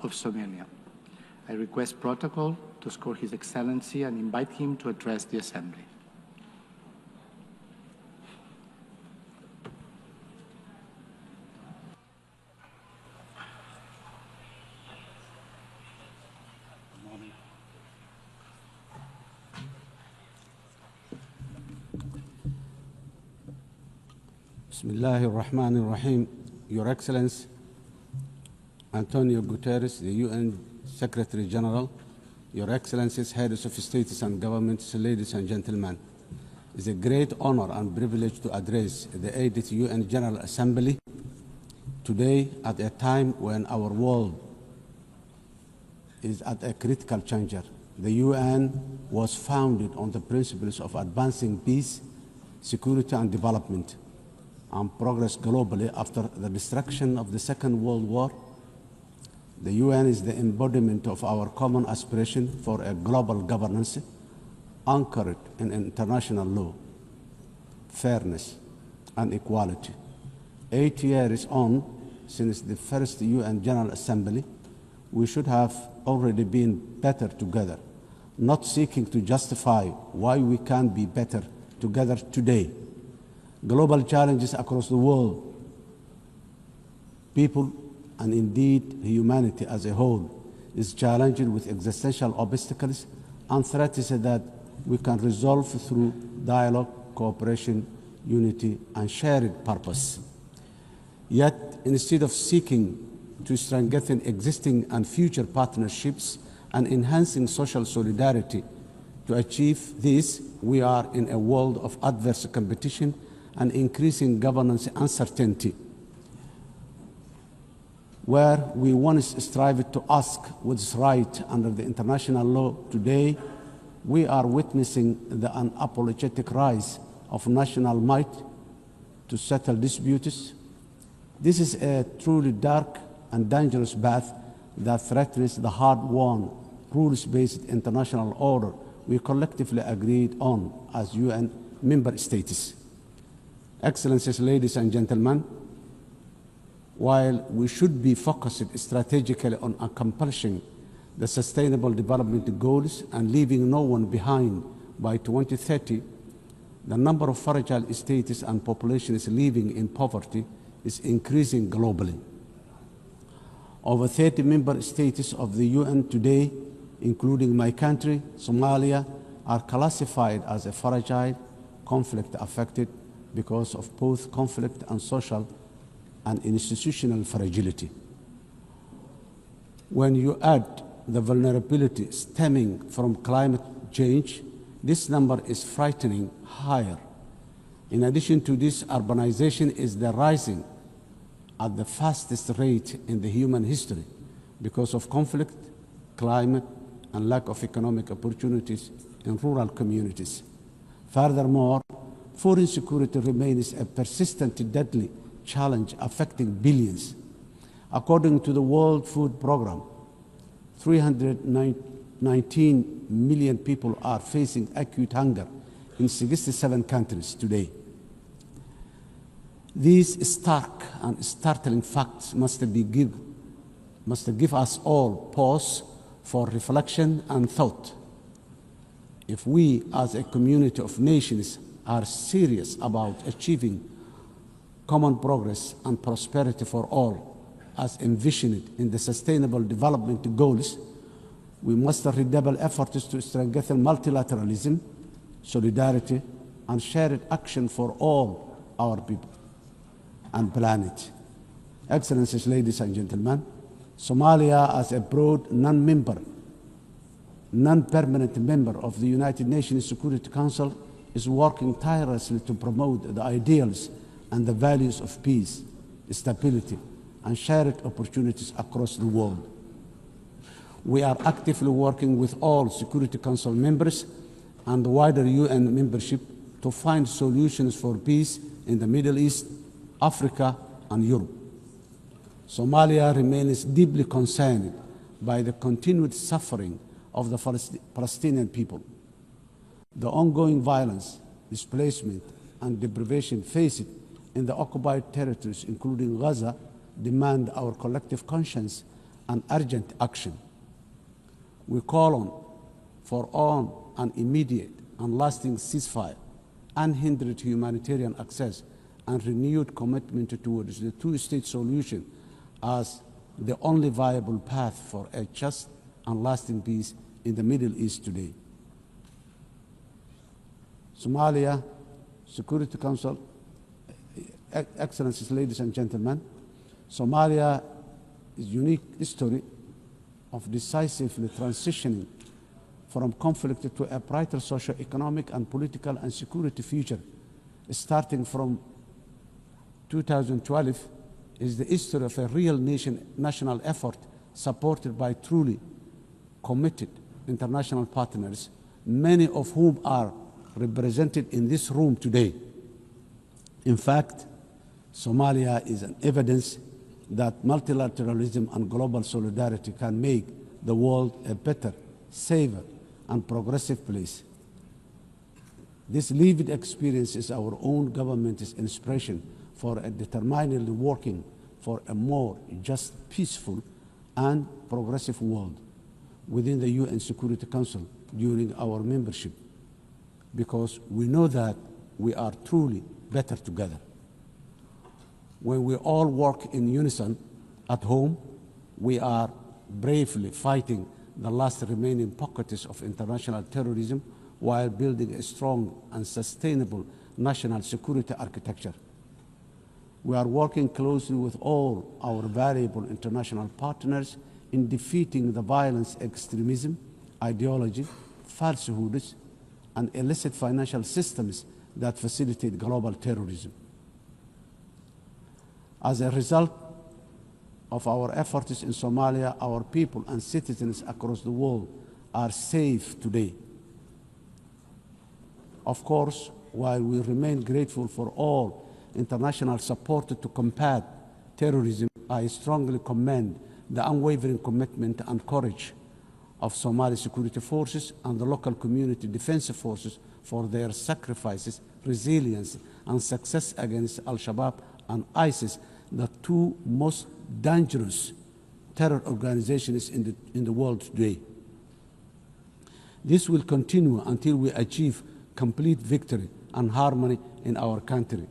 of Somalia. I request protocol to escort His Excellency and invite him to address the Assembly. Bismillahir Rahmanir Rahim. Your Excellency, Antonio Guterres, the UN Secretary General, Your Excellencies, Heads of States and Governments, ladies and gentlemen, it's a great honor and privilege to address the 80th UN General Assembly today at a time when our world is at a critical juncture. The UN was founded on the principles of advancing peace, security and development, and progress globally after the destruction of the Second World War. The UN is the embodiment of our common aspiration for a global governance anchored in international law, fairness, and equality. 8 years on, since the first UN General Assembly, we should have already been better together, not seeking to justify why we can't be better together today. Global challenges across the world, people and indeed humanity as a whole is challenged with existential obstacles and threats that we can resolve through dialogue, cooperation, unity, and shared purpose. Yet, instead of seeking to strengthen existing and future partnerships and enhancing social solidarity, to achieve this, we are in a world of adverse competition and increasing governance uncertainty. Where we once strived to ask what's right under the international law, today we are witnessing the unapologetic rise of national might to settle disputes. This is a truly dark and dangerous path that threatens the hard-won, rules-based international order we collectively agreed on as UN member states. Excellencies, ladies and gentlemen, while we should be focused strategically on accomplishing the Sustainable Development Goals and leaving no one behind by 2030, the number of fragile states and populations living in poverty is increasing globally. Over 30 member states of the UN today, including my country, Somalia, are classified as a fragile, conflict-affected because of both conflict and social and institutional fragility. When you add the vulnerability stemming from climate change, this number is frightening higher. In addition to this, urbanization is rising at the fastest rate in the human history because of conflict, climate, and lack of economic opportunities in rural communities. Furthermore, food insecurity remains a persistent, deadly challenge affecting billions. According to the World Food Programme, 319 million people are facing acute hunger in 67 countries today. These stark and startling facts must give us all pause for reflection and thought. If we, as a community of nations, are serious about achieving common progress and prosperity for all, as envisioned in the Sustainable Development Goals, we must redouble efforts to strengthen multilateralism, solidarity, and shared action for all our people and planet. Excellencies, ladies and gentlemen, Somalia, as a broad non-permanent member of the United Nations Security Council, is working tirelessly to promote the ideals and the values of peace, stability, and shared opportunities across the world. We are actively working with all Security Council members and the wider UN membership to find solutions for peace in the Middle East, Africa, and Europe. Somalia remains deeply concerned by the continued suffering of the Palestinian people. The ongoing violence, displacement, and deprivation faced in the occupied territories, including Gaza, demand our collective conscience and urgent action. We call for an immediate and lasting ceasefire, unhindered humanitarian access, and renewed commitment towards the two-state solution as the only viable path for a just and lasting peace in the Middle East today. Somalia Security Council, Excellencies, ladies and gentlemen, Somalia is a unique history of decisively transitioning from conflict to a brighter socio-economic and political and security future. Starting from 2012 is the history of a real national effort supported by truly committed international partners, many of whom are represented in this room today. In fact, Somalia is an evidence that multilateralism and global solidarity can make the world a better, safer, and progressive place. This lived experience is our own government's inspiration for a determinedly working for a more just, peaceful, and progressive world within the UN Security Council during our membership, because we know that we are truly better together. When we all work in unison at home, we are bravely fighting the last remaining pockets of international terrorism while building a strong and sustainable national security architecture. We are working closely with all our valuable international partners in defeating the violence, extremism, ideology, falsehoods, and illicit financial systems that facilitate global terrorism. As a result of our efforts in Somalia, our people and citizens across the world are safe today. Of course, while we remain grateful for all international support to combat terrorism, I strongly commend the unwavering commitment and courage of Somali security forces and the local community defense forces for their sacrifices, resilience, and success against Al-Shabaab and ISIS, the two most dangerous terror organizations in the world today. This will continue until we achieve complete victory and harmony in our country,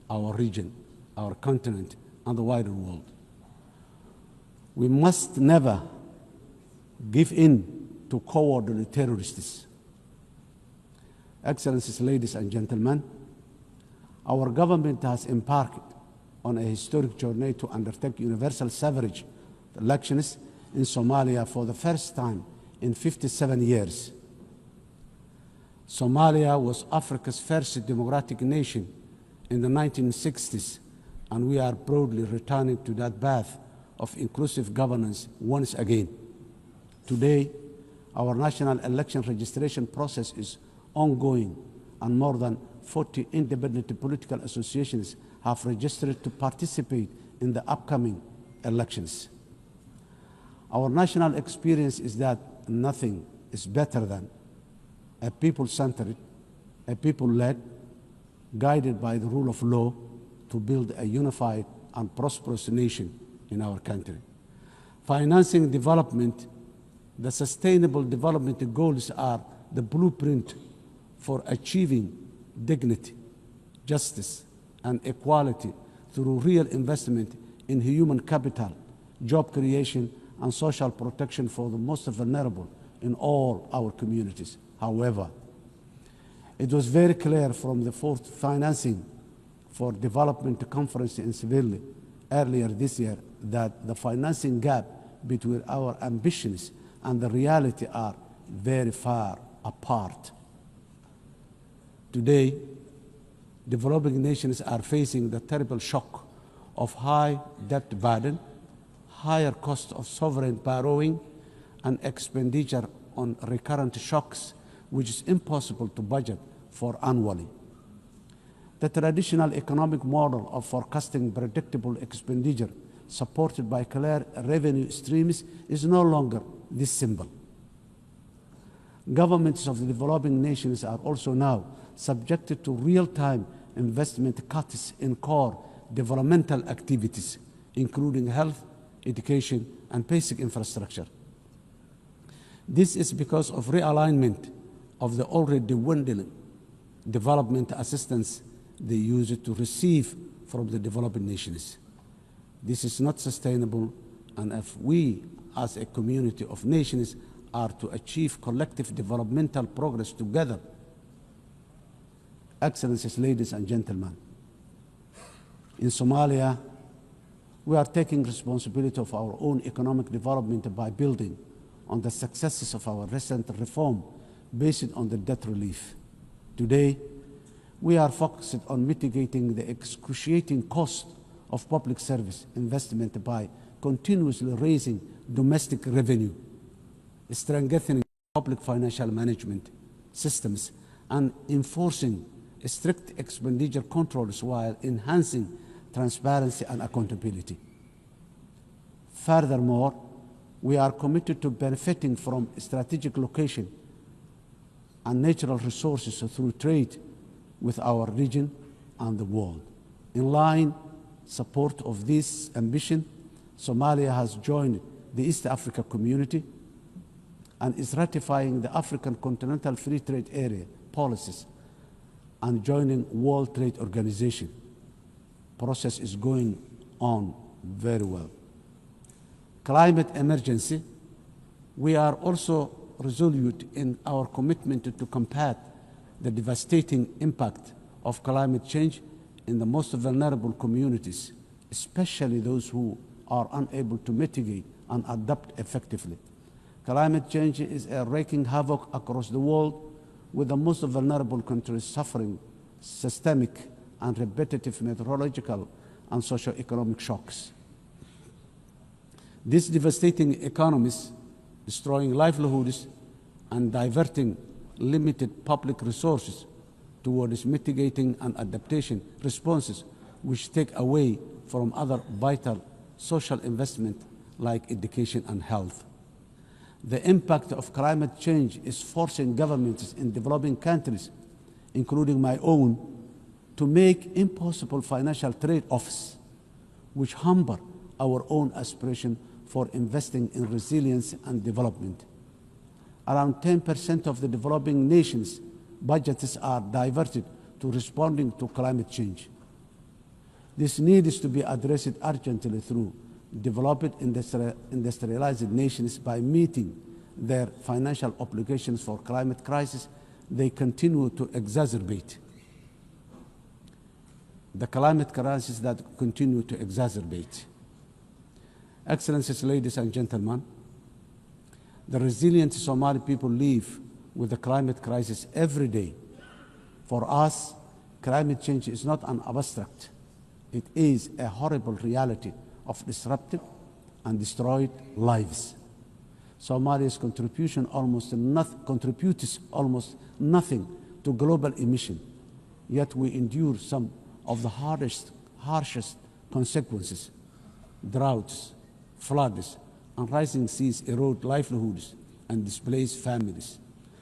our region, our continent, and the wider world. We must never give in to cowardly terrorists. Excellencies, ladies and gentlemen, our government has embarked on a historic journey to undertake universal suffrage elections in Somalia for the first time in 57 years. Somalia was Africa's first democratic nation in the 1960s, and we are proudly returning to that path of inclusive governance once again. Today, our national election registration process is ongoing, and more than 40 independent political associations have registered to participate in the upcoming elections. Our national experience is that nothing is better than a people-centered, a people-led, guided by the rule of law to build a unified and prosperous nation in our country. Financing development, the sustainable development goals are the blueprint for achieving dignity, justice, and equality through real investment in human capital, job creation, and social protection for the most vulnerable in all our communities. However, it was very clear from the fourth financing for development conference in Seville earlier this year that the financing gap between our ambitions and the reality are very far apart. Today, developing nations are facing the terrible shock of high debt burden, higher cost of sovereign borrowing, and expenditure on recurrent shocks, which is impossible to budget for annually. The traditional economic model of forecasting predictable expenditure supported by clear revenue streams is no longer this simple. Governments of the developing nations are also now subjected to real-time investment cuts in core developmental activities, including health, education, and basic infrastructure. This is because of realignment of the already dwindling development assistance they use to receive from the developing nations. This is not sustainable, and if we, as a community of nations, are to achieve collective developmental progress together, Excellencies, ladies and gentlemen, in Somalia, we are taking responsibility of our own economic development by building on the successes of our recent reform based on the debt relief. Today, we are focused on mitigating the excruciating cost of public service investment by continuously raising domestic revenue, strengthening public financial management systems, and enforcing strict expenditure controls while enhancing transparency and accountability. Furthermore, we are committed to benefiting from strategic location and natural resources through trade with our region and the world. In line support of this ambition, Somalia has joined the East Africa Community and is ratifying the African Continental Free Trade Area policies and joining World Trade Organization. Process is going on very well. Climate emergency, we are also resolute in our commitment to combat the devastating impact of climate change in the most vulnerable communities, especially those who are unable to mitigate and adapt effectively. Climate change is wreaking havoc across the world, with the most vulnerable countries suffering systemic and repetitive meteorological and socio-economic shocks. These devastating economies, destroying livelihoods and diverting limited public resources towards mitigating and adaptation responses, which take away from other vital social investment like education and health. The impact of climate change is forcing governments in developing countries, including my own, to make impossible financial trade-offs, which hamper our own aspiration for investing in resilience and development. Around 10% of the developing nations' budgets are diverted to responding to climate change. This needs to be addressed urgently through developed industrialized nations by meeting their financial obligations for climate crisis. They continue to exacerbate the climate crisis that continue to exacerbate. Excellencies, ladies and gentlemen, the resilient Somali people live with the climate crisis every day. For us, climate change is not an abstract. It is a horrible reality of disrupted and destroyed lives. Somalia's contributes almost nothing to global emission, yet we endure some of the harshest consequences. Droughts, floods, and rising seas erode livelihoods and displace families,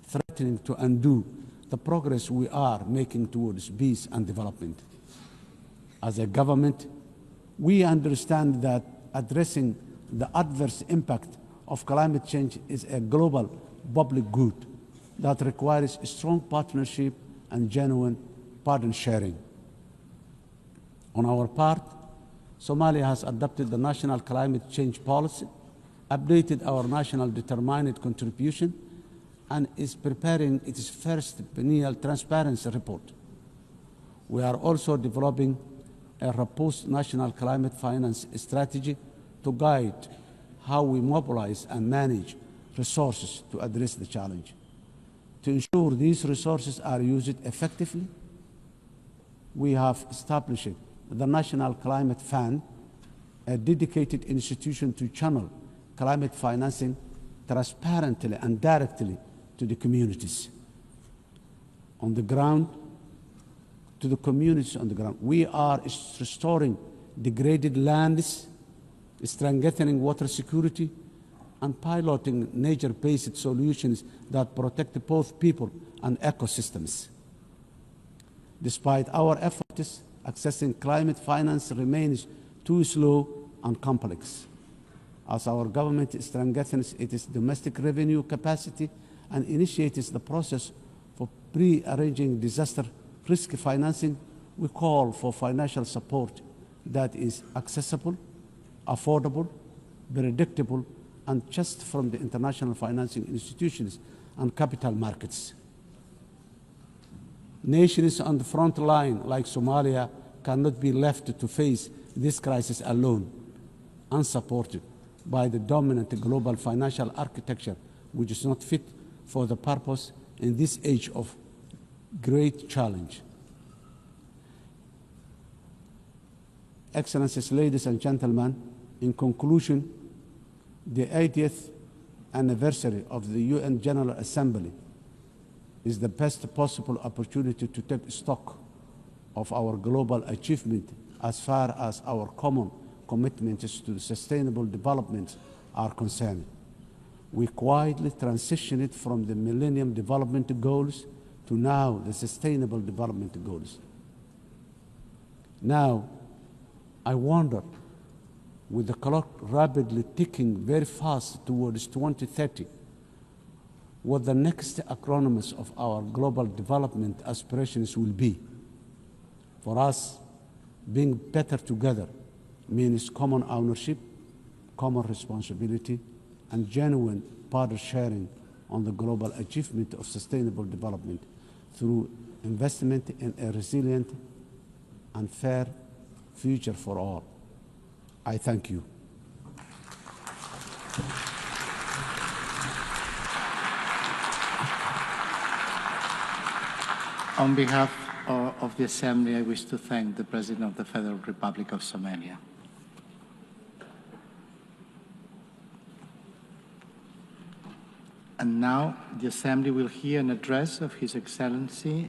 threatening to undo the progress we are making towards peace and development. As a government, we understand that addressing the adverse impact of climate change is a global public good that requires strong partnership and genuine burden sharing. On our part, Somalia has adopted the national climate change policy, updated our national determined contribution, and is preparing its first biennial transparency report. We are also developing a robust national climate finance strategy to guide how we mobilize and manage resources to address the challenge. To ensure these resources are used effectively, we have established the National Climate Fund, a dedicated institution to channel climate financing transparently and directly to the communities on the ground, to the communities on the ground. We are restoring degraded lands, strengthening water security, and piloting nature-based solutions that protect both people and ecosystems. Despite our efforts, accessing climate finance remains too slow and complex. as our government strengthens its domestic revenue capacity and initiates the process for pre-arranging disaster risk financing, we call for financial support that is accessible, affordable, predictable, and just from the international financing institutions and capital markets. Nations on the front line, like Somalia, cannot be left to face this crisis alone, unsupported by the dominant global financial architecture, which is not fit for the purpose in this age of great challenge. Excellencies, ladies and gentlemen, in conclusion, the 80th anniversary of the UN General Assembly is the best possible opportunity to take stock of our global achievement as far as our common commitments to sustainable development are concerned. We quietly transitioned from the Millennium Development Goals to now the Sustainable Development Goals. Now, I wonder, with the clock rapidly ticking very fast towards 2030, what the next acronyms of our global development aspirations will be. For us, being better together means common ownership, common responsibility, and genuine partner sharing on the global achievement of sustainable development through investment in a resilient and fair future for all. I thank you. On behalf of the Assembly, I wish to thank the President of the Federal Republic of Somalia. And now the Assembly will hear an address of His Excellency